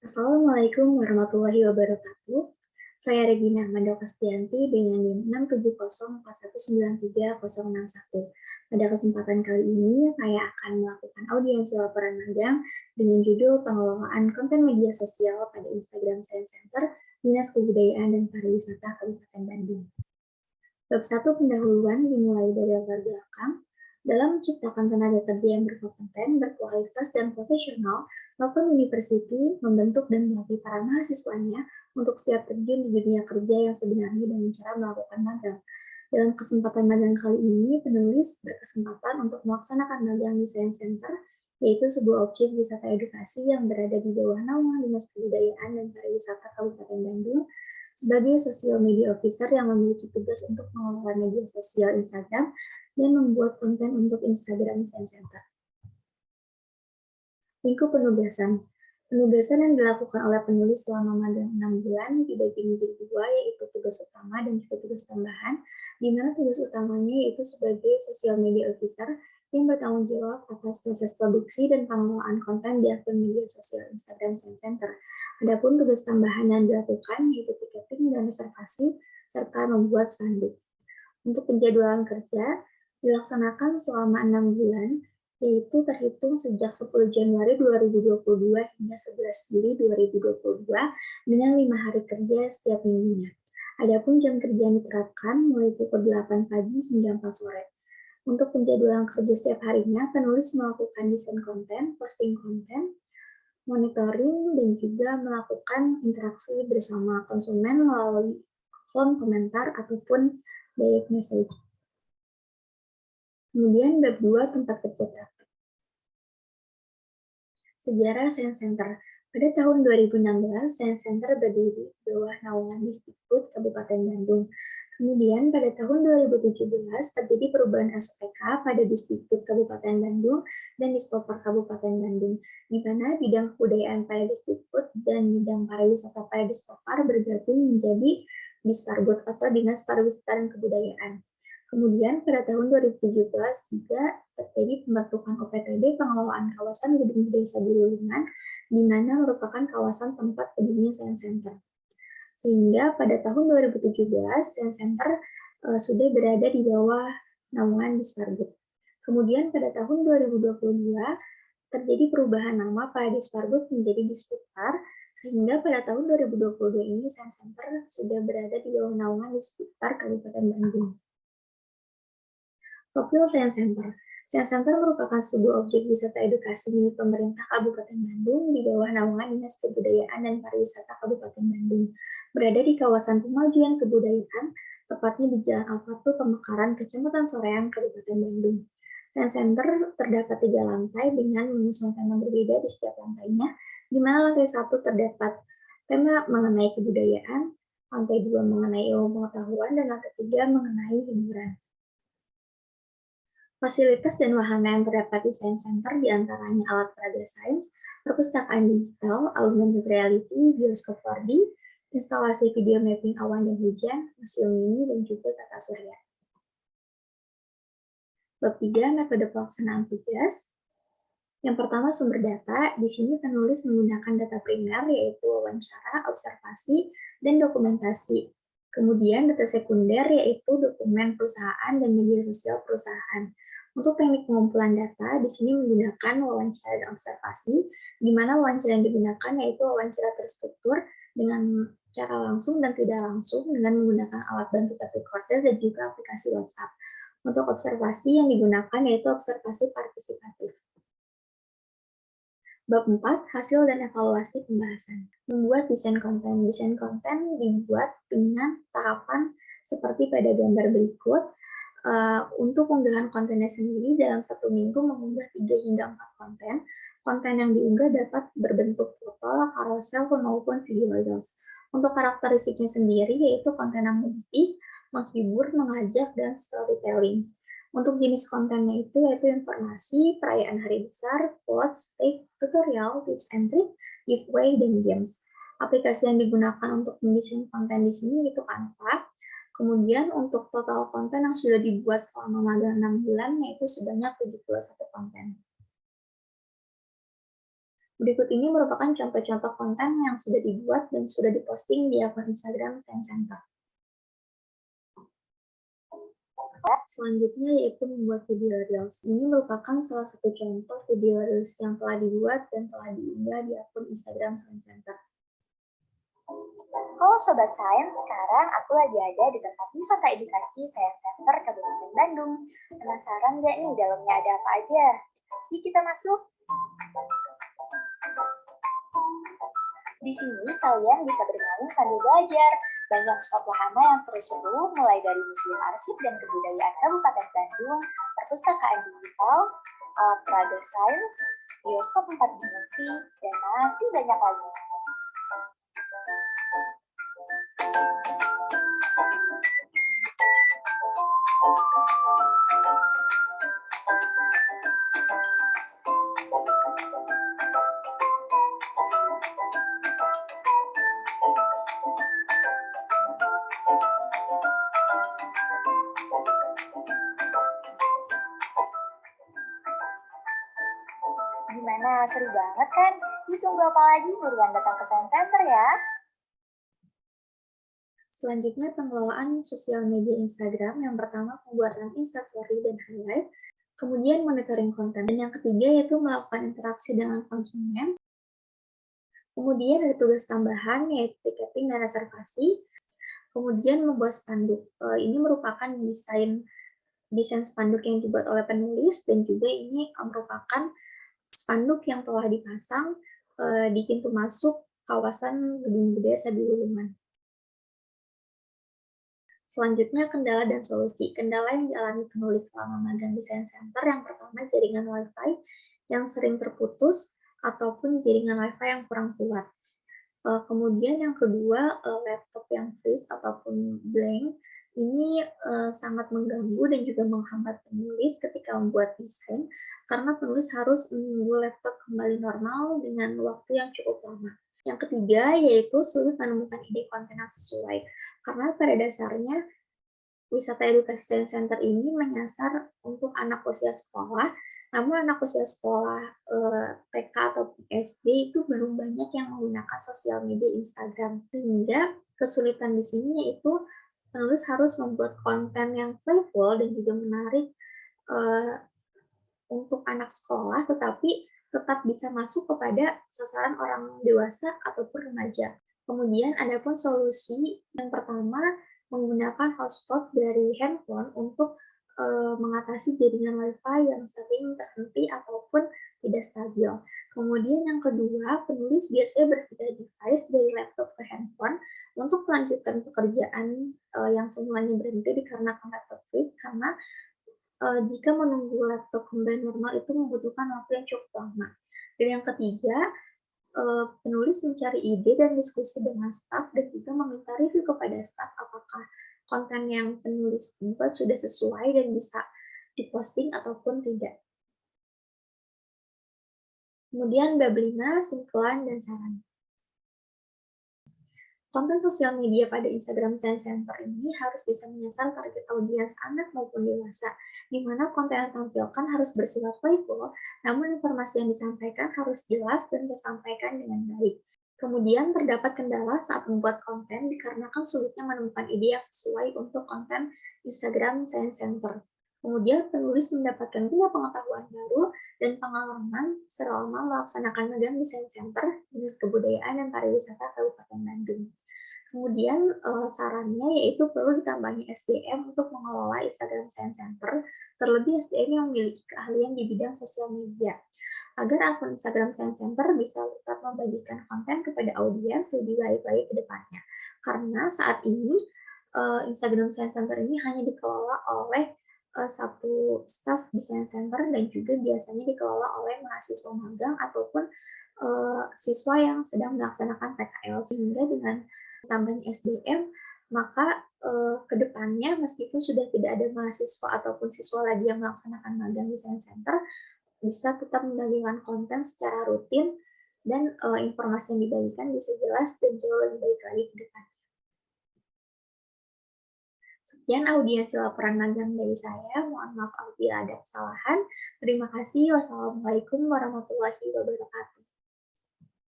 Assalamualaikum warahmatullahi wabarakatuh. Saya Regina Mandokastianti dengan NIM 67041930061. Pada kesempatan kali ini, saya akan melakukan audiensi laporan magang dengan judul Pengelolaan Konten Media Sosial pada Instagram Science Center, Dinas Kebudayaan dan Pariwisata Kabupaten Bandung. Bab 1 pendahuluan dimulai dari latar belakang. Dalam menciptakan tenaga kerja yang berkompeten, berkualitas, dan profesional, Novum University membentuk dan melatih para mahasiswanya untuk siap terjun di dunia kerja yang sebenarnya dengan cara melakukan magang. Dalam kesempatan magang kali ini, penulis berkesempatan untuk melaksanakan magang di Science Center, yaitu sebuah objek wisata edukasi yang berada di bawah naungan Dinas Kebudayaan dan Pariwisata Kabupaten Bandung sebagai social media officer yang memiliki tugas untuk mengelola media sosial Instagram dan membuat konten untuk Instagram Science Center. Lingkup penugasan. Penugasan yang dilakukan oleh penulis selama magang 6 bulan dibagi menjadi dua, yaitu tugas utama dan juga tugas tambahan, di mana tugas utamanya yaitu sebagai social media officer yang bertanggung jawab atas proses produksi dan pengelolaan konten di akun media sosial Instagram Science Center. Adapun tugas tambahan yang dilakukan yaitu tiketing dan reservasi, serta membuat spanduk. Untuk penjadwalan kerja, dilaksanakan selama 6 bulan, yaitu terhitung sejak 10 Januari 2022 hingga 11 Juli 2022 dengan 5 hari kerja setiap minggunya. Adapun jam kerja yang diterapkan mulai pukul 8 pagi hingga 4 sore. Untuk penjadwalan kerja setiap harinya, penulis melakukan desain konten, posting konten, monitoring, dan juga melakukan interaksi bersama konsumen melalui kolom komentar ataupun direct message. Kemudian bab 2 tempat kerja praktik. Sejarah Science Center. Pada tahun 2016, Science Center berdiri di bawah naungan Disdikbud Kabupaten Bandung. Kemudian pada tahun 2017 terjadi perubahan SPK pada Disdikbud Kabupaten Bandung dan Dispopar Kabupaten Bandung, di mana bidang kebudayaan pada Disdikbud dan bidang pariwisata pada Dispopar bergabung menjadi Disparbud atau Dinas Pariwisata dan Kebudayaan. Kemudian pada tahun 2017 juga terjadi pembentukan OPTD pengelolaan kawasan gedung desa Bulungan, di mana merupakan kawasan tempat berdirinya Science Center. Sehingga pada tahun 2017 Science Center sudah berada di bawah naungan Disparbud. Kemudian pada tahun 2022 terjadi perubahan nama pada Disparbud menjadi Dispupar, sehingga pada tahun 2022 ini Science Center sudah berada di bawah naungan Dispupar Kabupaten Bandung. Profil Science Center. Science Center merupakan sebuah objek wisata edukasi milik pemerintah Kabupaten Bandung di bawah naungan Dinas Kebudayaan dan Pariwisata Kabupaten Bandung. Berada di kawasan pemajuan kebudayaan, tepatnya di Jalan Alfatu Pemekaran, Kecamatan Soreang, Kabupaten Bandung. Science Center terdapat 3 lantai dengan mengusung tema berbeda di setiap lantainya, di mana lantai 1 terdapat tema mengenai kebudayaan, lantai 2 mengenai ilmu pengetahuan, dan lantai 3 mengenai hiburan. Fasilitas dan wahana yang terdapat di Science Center diantaranya alat peraga sains, perpustakaan digital, augmented reality, bioskop 4D, instalasi video mapping awan dan hujan, museum mini, dan juga tata surya. Bab 3, metode pelaksanaan tugas. Yang pertama, sumber data. Di sini penulis menggunakan data primer, yaitu wawancara, observasi, dan dokumentasi. Kemudian data sekunder, yaitu dokumen perusahaan dan media sosial perusahaan. Untuk teknik pengumpulan data, di sini menggunakan wawancara dan observasi, di mana wawancara yang digunakan yaitu wawancara terstruktur dengan cara langsung dan tidak langsung dengan menggunakan alat bantu tape recorder dan juga aplikasi WhatsApp. Untuk observasi yang digunakan yaitu observasi partisipatif. Bab 4, hasil dan evaluasi pembahasan. Membuat desain konten. Desain konten dibuat dengan tahapan seperti pada gambar berikut. Untuk unggahan kontennya sendiri, dalam 1 minggu mengunggah 3 hingga 4 konten. Konten yang diunggah dapat berbentuk foto, carousel, maupun video reels. Untuk karakteristiknya sendiri, yaitu konten yang mendidik, menghibur, mengajak, dan storytelling. Untuk jenis kontennya itu yaitu informasi, perayaan hari besar, quotes, tips, tutorial, tips and trik, giveaway, dan games. Aplikasi yang digunakan untuk mendesain konten di sini itu Canva. Kemudian untuk total konten yang sudah dibuat selama magang 6 bulan yaitu sebanyak 71 konten. Berikut ini merupakan contoh-contoh konten yang sudah dibuat dan sudah diposting di akun Instagram Science Center. Selanjutnya yaitu membuat video Reels. Ini merupakan salah satu contoh video Reels yang telah dibuat dan telah diunggah di akun Instagram Science Center. Halo Sobat Sains, sekarang aku lagi ada di tempat wisata edukasi Science Center Kabupaten Bandung. Penasaran nggak nih dalamnya ada apa aja? Yuk kita masuk. Di sini kalian bisa bermain sambil belajar. Banyak spot wahana yang seru-seru, mulai dari Museum Arsip dan Kebudayaan Kabupaten Bandung, perpustakaan digital, alat peraga sains, bioskop 4 dimensi, dan masih banyak lagi. Gimana, seru banget kan? Ditunggu apa lagi? Buruan datang ke Science Center ya. Selanjutnya, pengelolaan sosial media Instagram. Yang pertama, pembuatan Instastory dan highlight. Kemudian, monitoring konten. Dan yang ketiga, yaitu melakukan interaksi dengan konsumen. Kemudian, ada tugas tambahan, yaitu tiketing dan reservasi. Kemudian, membuat spanduk. Ini merupakan desain spanduk yang dibuat oleh penulis, dan juga ini merupakan spanduk yang telah dipasang di pintu masuk kawasan Gedung Budaya Sadurungan. Selanjutnya, kendala dan solusi. Kendala yang dialami penulis selama magang di Science Center, yang pertama jaringan Wi-Fi yang sering terputus ataupun jaringan Wi-Fi yang kurang kuat. Kemudian yang kedua, laptop yang freeze ataupun blank. Ini sangat mengganggu dan juga menghambat penulis ketika membuat desain, karena penulis harus menunggu laptop kembali normal dengan waktu yang cukup lama. Yang ketiga, yaitu sulit menemukan ide konten yang sesuai. Karena pada dasarnya, wisata edukasi Science Center ini menyasar untuk anak usia sekolah, namun anak usia sekolah TK atau SD itu belum banyak yang menggunakan sosial media Instagram. Sehingga kesulitan di sini yaitu penulis harus membuat konten yang playful dan juga menarik untuk anak sekolah, tetapi tetap bisa masuk kepada sasaran orang dewasa ataupun remaja. Kemudian ada pun solusi yang pertama, menggunakan hotspot dari handphone untuk mengatasi jaringan Wi-Fi yang sering terhenti ataupun tidak stabil. Kemudian yang kedua, penulis biasanya berpindah device dari laptop ke handphone untuk melanjutkan pekerjaan yang semulanya berhenti dikarenakan laptop freeze, karena jika menunggu laptop kembali normal itu membutuhkan waktu yang cukup lama. Dan yang ketiga, penulis mencari ide dan diskusi dengan staf dan juga meminta review kepada staf apakah konten yang penulis buat sudah sesuai dan bisa diposting ataupun tidak. Kemudian bab 5, kesimpulan dan saran. Konten sosial media pada Instagram Science Center ini harus bisa menyasar target audiens anak maupun dewasa, di mana konten yang ditampilkan harus bersifat playful, namun informasi yang disampaikan harus jelas dan tersampaikan dengan baik. Kemudian terdapat kendala saat membuat konten dikarenakan sulitnya menemukan ide yang sesuai untuk konten Instagram Science Center. Kemudian penulis mendapatkan banyak pengetahuan baru dan pengalaman selama melaksanakan magang di Science Center, Dinas Kebudayaan dan Pariwisata Kabupaten Bandung. Kemudian sarannya yaitu perlu ditambahi SDM untuk mengelola Instagram Science Center, terlebih SDM yang memiliki keahlian di bidang sosial media, agar akun Instagram Science Center bisa tetap membagikan konten kepada audiens lebih baik-baik ke depannya. Karena saat ini Instagram Science Center ini hanya dikelola oleh satu staf di Science Center dan juga biasanya dikelola oleh mahasiswa magang ataupun siswa yang sedang melaksanakan PKL, sehingga dengan tambahnya SDM, maka ke depannya meskipun sudah tidak ada mahasiswa ataupun siswa lagi yang melaksanakan magang di Science Center, bisa tetap membagikan konten secara rutin dan informasi yang dibagikan bisa jelas dan jauh lebih baik lagi ke depan. Sekian audiensi laporan magang dari saya. Mohon maaf apabila ada kesalahan. Terima kasih. Wassalamualaikum warahmatullahi wabarakatuh.